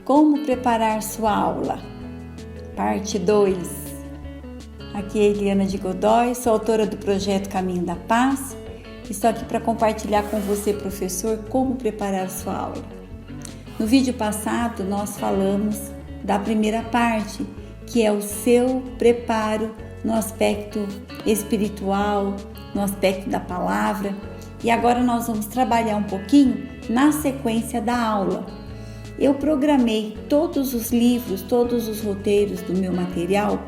Como preparar sua aula? Parte 2. Aqui é Eliana de Godoy, sou autora do projeto Caminho da Paz. Estou aqui para compartilhar com você, professor, como preparar sua aula. No vídeo passado, nós falamos da primeira parte, que é o seu preparo no aspecto espiritual, no aspecto da palavra. E agora nós vamos trabalhar um pouquinho na sequência da aula. Eu programei todos os livros, todos os roteiros do meu material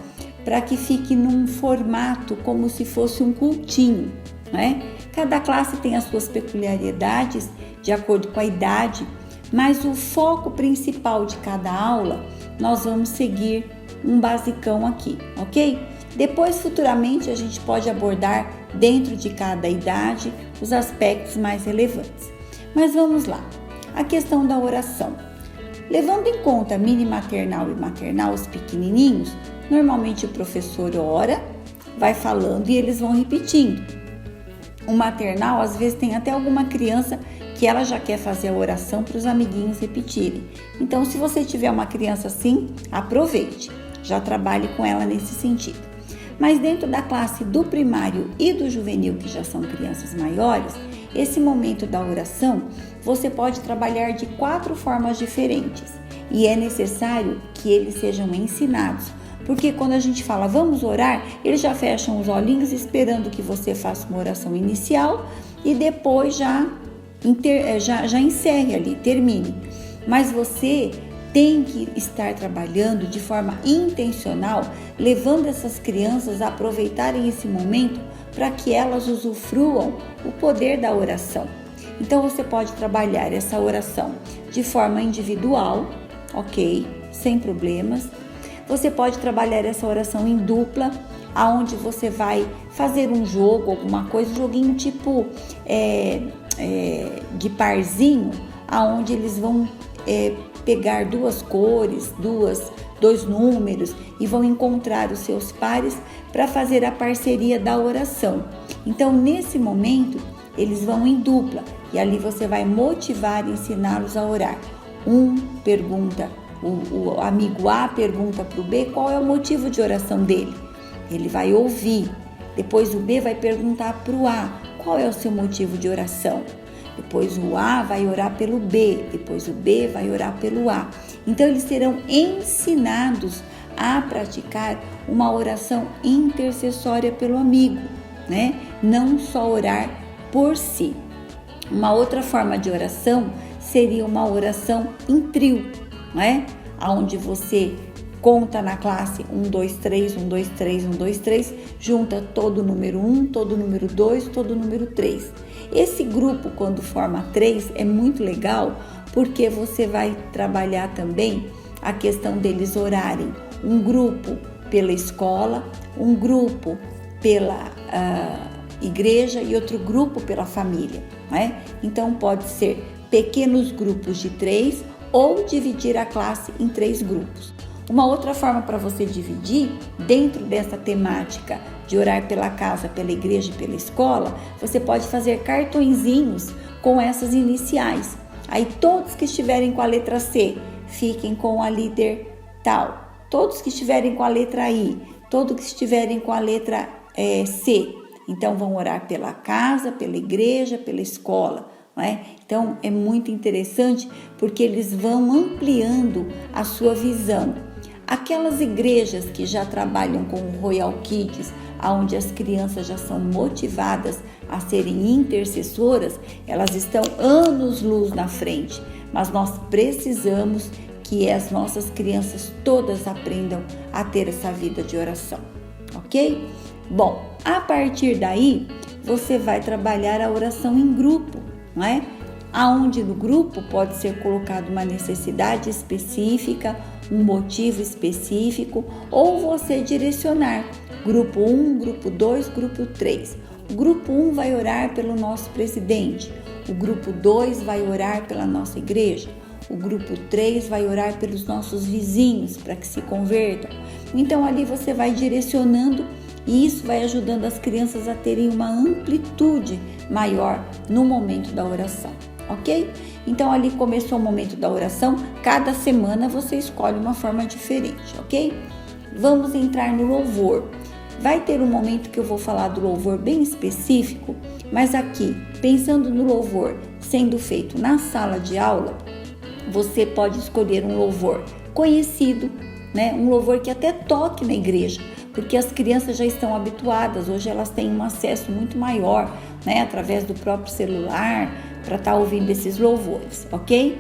para que fique num formato como se fosse um cultinho, né? Cada classe tem as suas peculiaridades de acordo com a idade, mas o foco principal de cada aula nós vamos seguir um basicão aqui, ok? Depois, futuramente, a gente pode abordar dentro de cada idade os aspectos mais relevantes. Mas vamos lá, a questão da oração. Levando em conta mini maternal e maternal, os pequenininhos, normalmente o professor ora, vai falando e eles vão repetindo. O maternal, às vezes, tem até alguma criança que ela já quer fazer a oração para os amiguinhos repetirem. Então, se você tiver uma criança assim, aproveite, já trabalhe com ela nesse sentido. Mas dentro da classe do primário e do juvenil, que já são crianças maiores, esse momento da oração, você pode trabalhar de 4 formas diferentes. E é necessário que eles sejam ensinados. Porque quando a gente fala, vamos orar, eles já fecham os olhinhos esperando que você faça uma oração inicial e depois já encerre ali, termine. Mas você tem que estar trabalhando de forma intencional, levando essas crianças a aproveitarem esse momento para que elas usufruam o poder da oração. Então você pode trabalhar essa oração de forma individual, ok? Sem problemas. Você pode trabalhar essa oração em dupla, aonde você vai fazer um jogo, alguma coisa, um joguinho tipo de parzinho, aonde eles vão pegar 2 cores, dois números e vão encontrar os seus pares para fazer a parceria da oração. Então, nesse momento, eles vão em dupla e ali você vai motivar e ensiná-los a orar. Um pergunta, o amigo A pergunta para o B qual é o motivo de oração dele. Ele vai ouvir. Depois o B vai perguntar para o A qual é o seu motivo de oração. Depois o A vai orar pelo B, depois o B vai orar pelo A. Então eles serão ensinados a praticar uma oração intercessória pelo amigo, né? Não só orar por si. Uma outra forma de oração seria uma oração em trio, né? Onde você conta na classe 1, 2, 3, 1, 2, 3, 1, 2, 3, junta todo o número 1, todo o número 2, todo o número 3. Esse grupo, quando forma 3, é muito legal porque você vai trabalhar também a questão deles orarem. Um grupo pela escola, um grupo pela igreja e outro grupo pela família, né? Então pode ser pequenos grupos de 3 ou dividir a classe em 3 grupos. Uma outra forma para você dividir, dentro dessa temática de orar pela casa, pela igreja e pela escola, você pode fazer cartõezinhos com essas iniciais. Aí todos que estiverem com a letra C, fiquem com a líder tal. Todos que estiverem com a letra I, todos que estiverem com a letra C. Então vão orar pela casa, pela igreja, pela escola. Não é? Então é muito interessante porque eles vão ampliando a sua visão. Aquelas igrejas que já trabalham com o Royal Kids, onde as crianças já são motivadas a serem intercessoras, elas estão anos-luz na frente, mas nós precisamos que as nossas crianças todas aprendam a ter essa vida de oração, ok? Bom, a partir daí, você vai trabalhar a oração em grupo, não é? Aonde no grupo pode ser colocado uma necessidade específica, um motivo específico, ou você direcionar grupo 1, grupo 2, grupo 3. O grupo 1 vai orar pelo nosso presidente, o grupo 2 vai orar pela nossa igreja, o grupo 3 vai orar pelos nossos vizinhos para que se convertam. Então ali você vai direcionando e isso vai ajudando as crianças a terem uma amplitude maior no momento da oração, ok? Então ali começou o momento da oração, cada semana você escolhe uma forma diferente, ok? Vamos entrar no louvor. Vai ter um momento que eu vou falar do louvor bem específico, mas aqui, pensando no louvor sendo feito na sala de aula, você pode escolher um louvor conhecido, né? Um louvor que até toque na igreja, porque as crianças já estão habituadas, hoje elas têm um acesso muito maior, né? Através do próprio celular, para estar ouvindo esses louvores, ok?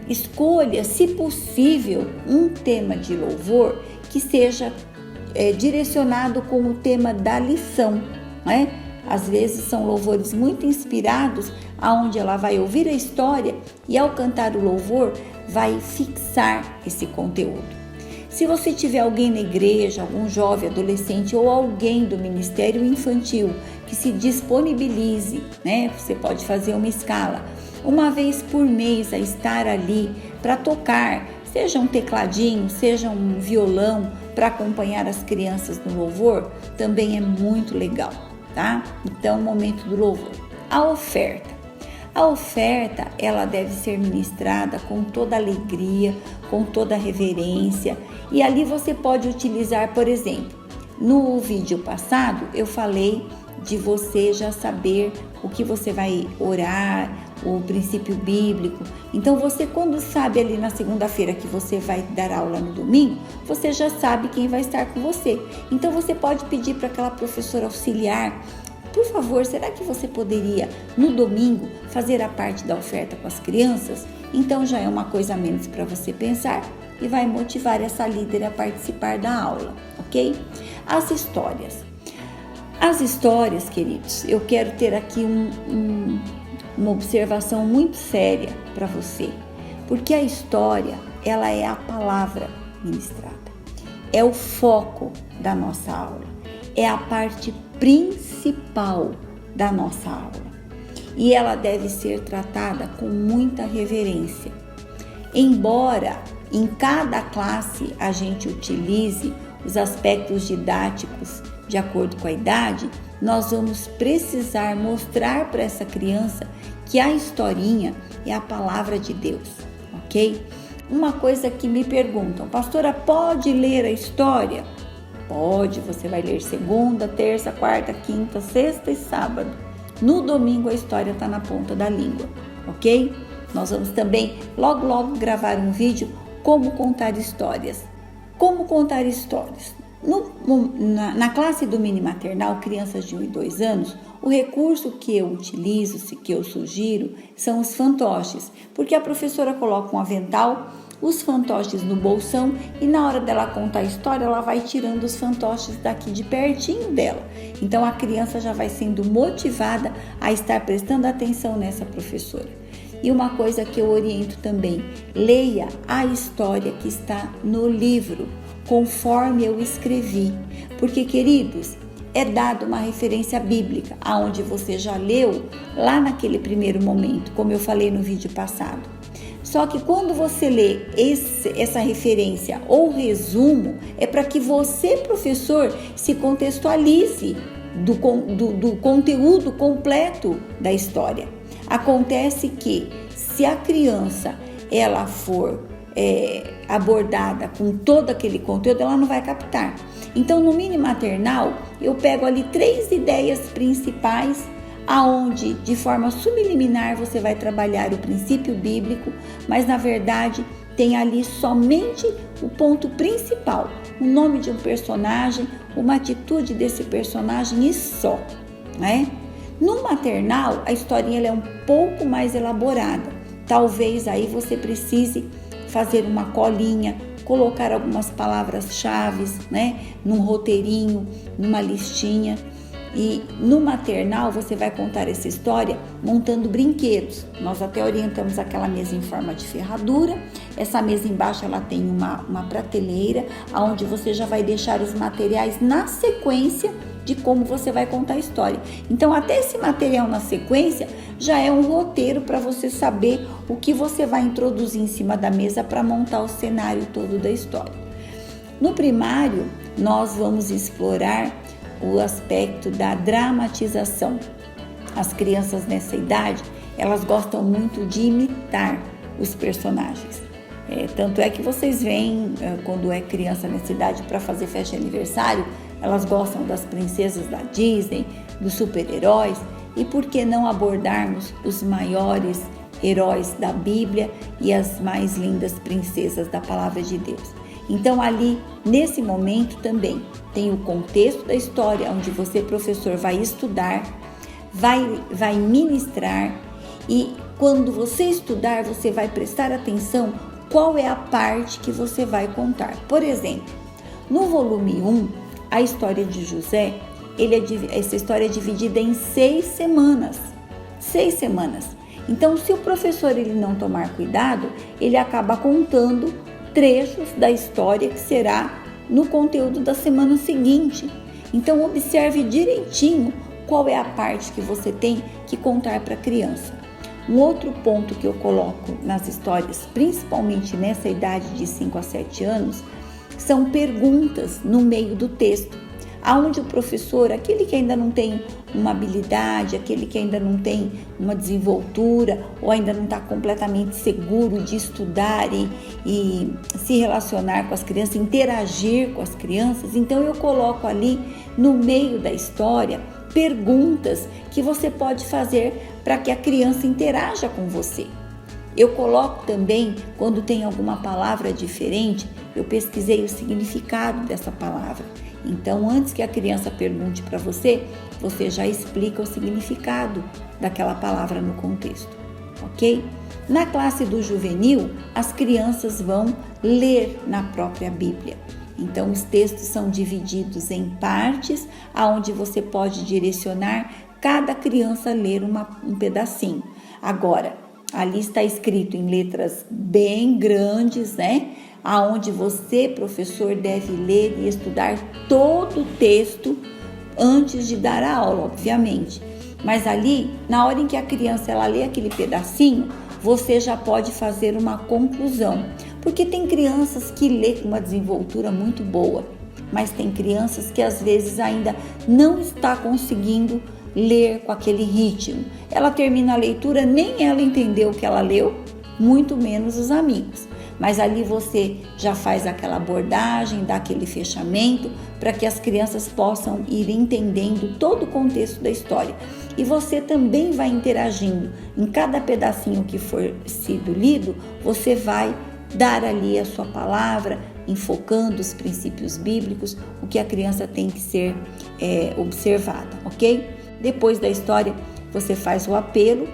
Escolha, se possível, um tema de louvor que seja direcionado com o tema da lição, né? Às vezes são louvores muito inspirados, aonde ela vai ouvir a história e ao cantar o louvor vai fixar esse conteúdo. Se você tiver alguém na igreja, algum jovem, adolescente ou alguém do Ministério Infantil que se disponibilize, né? Você pode fazer uma escala, uma vez por mês a estar ali para tocar, seja um tecladinho, seja um violão, para acompanhar as crianças no louvor, também é muito legal, tá? Então, momento do louvor. A oferta. A oferta, ela deve ser ministrada com toda alegria, com toda reverência. E ali você pode utilizar, por exemplo, no vídeo passado eu falei de você já saber o que você vai orar, o princípio bíblico. Então você, quando sabe ali na segunda-feira que você vai dar aula no domingo, você já sabe quem vai estar com você. Então você pode pedir para aquela professora auxiliar: por favor, será que você poderia no domingo fazer a parte da oferta com as crianças? Então já é uma coisa a menos para você pensar e vai motivar essa líder a participar da aula, ok? As histórias. As histórias, queridos, eu quero ter aqui uma observação muito séria para você, porque a história, ela é a palavra ministrada, é o foco da nossa aula, é a parte principal da nossa aula e ela deve ser tratada com muita reverência. Embora em cada classe a gente utilize os aspectos didáticos de acordo com a idade, nós vamos precisar mostrar para essa criança que a historinha é a palavra de Deus, ok? Uma coisa que me perguntam: pastora, pode ler a história? Pode, você vai ler segunda, terça, quarta, quinta, sexta e sábado. No domingo a história está na ponta da língua, ok? Nós vamos também logo gravar um vídeo como contar histórias. Como contar histórias? Na classe do mini maternal, crianças de 1 e 2 anos, o recurso que eu utilizo, que eu sugiro, são os fantoches, porque a professora coloca um avental, os fantoches no bolsão e na hora dela contar a história, ela vai tirando os fantoches daqui de pertinho dela. Então a criança já vai sendo motivada a estar prestando atenção nessa professora. E uma coisa que eu oriento também: leia a história que está no livro, conforme eu escrevi. Porque, queridos, é dada uma referência bíblica, aonde você já leu lá naquele primeiro momento, como eu falei no vídeo passado. Só que quando você lê essa referência ou resumo, é para que você, professor, se contextualize do conteúdo completo da história. Acontece que se a criança ela for abordada com todo aquele conteúdo, ela não vai captar. Então, no mini maternal, eu pego ali 3 ideias principais, aonde de forma subliminar você vai trabalhar o princípio bíblico, mas na verdade tem ali somente o ponto principal, o nome de um personagem, uma atitude desse personagem e só, né? No maternal, a historinha ela é um pouco mais elaborada. Talvez aí você precise fazer uma colinha, colocar algumas palavras-chave, né, num roteirinho, numa listinha. E no maternal você vai contar essa história montando brinquedos. Nós até orientamos aquela mesa em forma de ferradura. Essa mesa embaixo ela tem uma prateleira, onde você já vai deixar os materiais na sequência de como você vai contar a história. Então, até esse material na sequência já é um roteiro para você saber o que você vai introduzir em cima da mesa para montar o cenário todo da história. No primário, nós vamos explorar o aspecto da dramatização. As crianças nessa idade, elas gostam muito de imitar os personagens. Tanto é que vocês veem, quando é criança nessa idade para fazer festa de aniversário, elas gostam das princesas da Disney, dos super-heróis, e por que não abordarmos os maiores heróis da Bíblia e as mais lindas princesas da Palavra de Deus? Então ali, nesse momento também, tem o contexto da história, onde você, professor, vai estudar, vai ministrar, e quando você estudar, você vai prestar atenção qual é a parte que você vai contar. Por exemplo, no volume 1, a história de José, essa história é dividida em 6 semanas. 6 semanas. Então, se o professor ele não tomar cuidado, ele acaba contando trechos da história que será no conteúdo da semana seguinte. Então, observe direitinho qual é a parte que você tem que contar para a criança. Um outro ponto que eu coloco nas histórias, principalmente nessa idade de 5 a 7 anos, são perguntas no meio do texto, aonde o professor, aquele que ainda não tem uma habilidade, aquele que ainda não tem uma desenvoltura ou ainda não está completamente seguro de estudar e se relacionar com as crianças, interagir com as crianças, então eu coloco ali no meio da história perguntas que você pode fazer para que a criança interaja com você. Eu coloco também, quando tem alguma palavra diferente, eu pesquisei o significado dessa palavra. Então, antes que a criança pergunte para você, você já explica o significado daquela palavra no contexto, ok? Na classe do juvenil, as crianças vão ler na própria Bíblia. Então, os textos são divididos em partes, aonde você pode direcionar cada criança a ler um pedacinho. Agora, ali está escrito em letras bem grandes, né? Aonde você, professor, deve ler e estudar todo o texto antes de dar a aula, obviamente. Mas ali, na hora em que a criança ela lê aquele pedacinho, você já pode fazer uma conclusão. Porque tem crianças que lê com uma desenvoltura muito boa, mas tem crianças que às vezes ainda não está conseguindo ler com aquele ritmo. Ela termina a leitura, nem ela entendeu o que ela leu, muito menos os amigos. Mas ali você já faz aquela abordagem, dá aquele fechamento para que as crianças possam ir entendendo todo o contexto da história. E você também vai interagindo. Em cada pedacinho que for sido lido, você vai dar ali a sua palavra, enfocando os princípios bíblicos, o que a criança tem que ser observada, ok? Depois da história, você faz o apelo.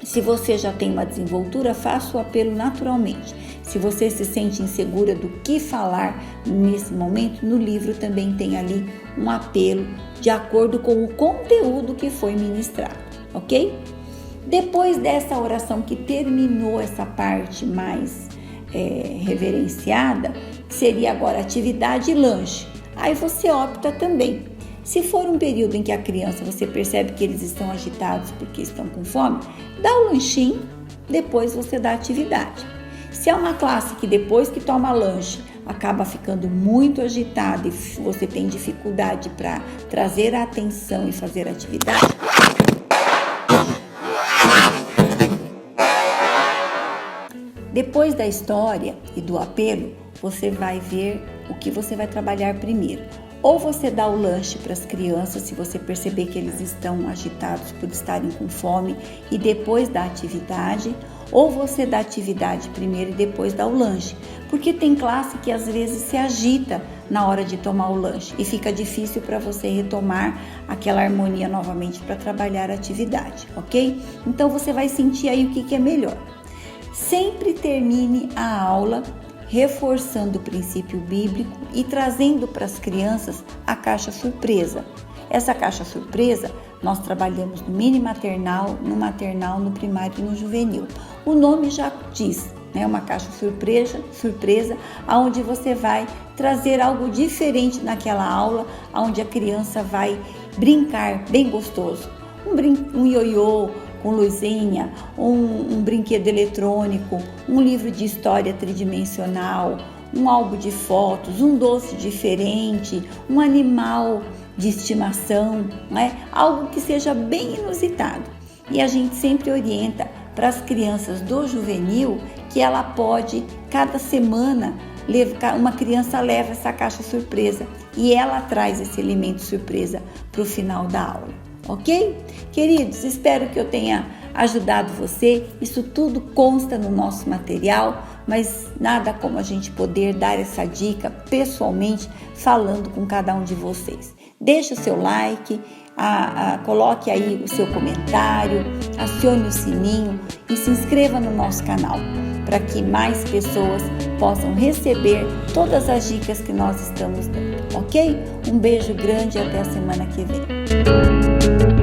Se você já tem uma desenvoltura, faça o apelo naturalmente. Se você se sente insegura do que falar nesse momento, no livro também tem ali um apelo de acordo com o conteúdo que foi ministrado, ok? Depois dessa oração que terminou essa parte mais reverenciada, seria agora atividade e lanche. Aí você opta também. Se for um período em que a criança, você percebe que eles estão agitados porque estão com fome, dá o lanchinho, depois você dá a atividade. Se é uma classe que depois que toma lanche acaba ficando muito agitada e você tem dificuldade para trazer a atenção e fazer a atividade, depois da história e do apelo, você vai ver o que você vai trabalhar primeiro. Ou você dá o lanche para as crianças, se você perceber que eles estão agitados por estarem com fome, e depois dá atividade, ou você dá atividade primeiro e depois dá o lanche. Porque tem classe que às vezes se agita na hora de tomar o lanche e fica difícil para você retomar aquela harmonia novamente para trabalhar a atividade, ok? Então você vai sentir aí o que é melhor. Sempre termine a aula reforçando o princípio bíblico e trazendo para as crianças a caixa surpresa. Essa caixa surpresa nós trabalhamos no mini maternal, no maternal, no primário e no juvenil. O nome já diz, né? Uma caixa surpresa, onde você vai trazer algo diferente naquela aula, onde a criança vai brincar bem gostoso. Um ioiô com luzinha, um brinquedo eletrônico, um livro de história tridimensional, um álbum de fotos, um doce diferente, um animal de estimação, né? Algo que seja bem inusitado. e a gente sempre orienta para as crianças do juvenil que ela pode, cada semana, uma criança leva essa caixa surpresa e ela traz esse alimento surpresa para o final da aula, ok? Queridos, espero que eu tenha ajudado você. Isso tudo consta no nosso material, mas nada como a gente poder dar essa dica pessoalmente, falando com cada um de vocês. Deixa o seu like, coloque aí o seu comentário, acione o sininho e se inscreva no nosso canal, para que mais pessoas possam receber todas as dicas que nós estamos dando, ok? Um beijo grande e até a semana que vem.